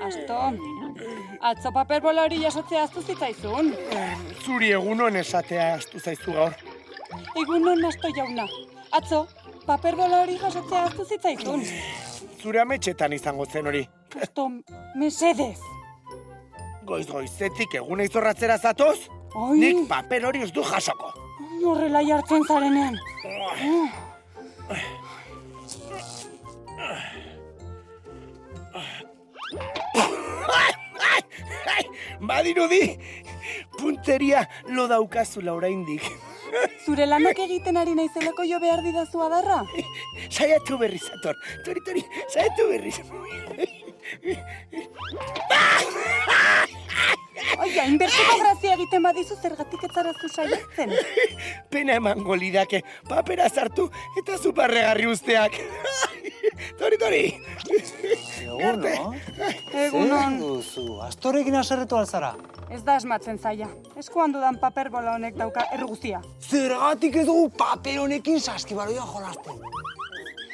Asto, atzo paperbola hori jasotzea ahaztu zitzaizun. Zuri egunon esatea astu zaizu gaur. Egunon, Asto jauna. Atzo, paperbola hori jasotzea ahaztu zitzaizun. Zure ametxetan izango zen hori. Asto, mesedez. Goiz-goizetik eguna izorratzera zatoz? Oi. Nik paper hori ez du jasoko. Horrela jartzen zarenean. Badirudi, punteria lo daukazula oraindik. Zure lanak egiten ari naizelako jo behar didazu adarra? Saiatu berriz, ator. Tori, saiatu berriz. Oia, inbertiko grazia egiten badizu zergatik etzarazu saiatzen. Pena emango lidake, papera sartu eta zuparregarri usteak. Tori. Egunon? Egunon. Zer duzu? Astorekin haserretu alzara? Ez da asmatzen zaila. Eskuan dudan paperbola honek dauka erruguzia. Zergatik ez dugu paper honekin saskibaroia jolasten?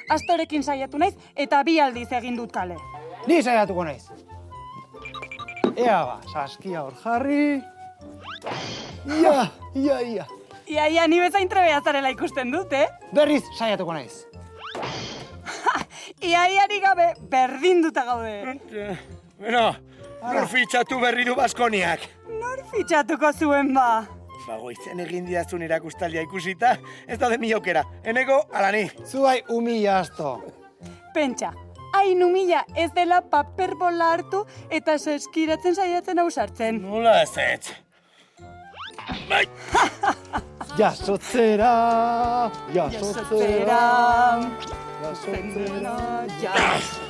Astorekin saiatu naiz eta 2 aldiz egin dut kale. Ni saiatuko naiz. Ea ba, saskia hor jarri. Ia. Ia, ni bezain trebea zarela ikusten dut, Berriz saiatuko naiz. Iaiarik gabe berdinduta gaude. Bueno, nor fitxatu berri du Baskoniak. Nor fitxatuko zuen ba? Goizen egin didazun erakustaldia ikusita, ez da de miokera. Enego, alani. Zuai umila asto. Pentsa, hain umila ez dela paperbola hartu eta seskiratzen saiatzen ausartzen. Nola ez. Jasotzera. Jasotzera. Jasotzera. Jasotzera.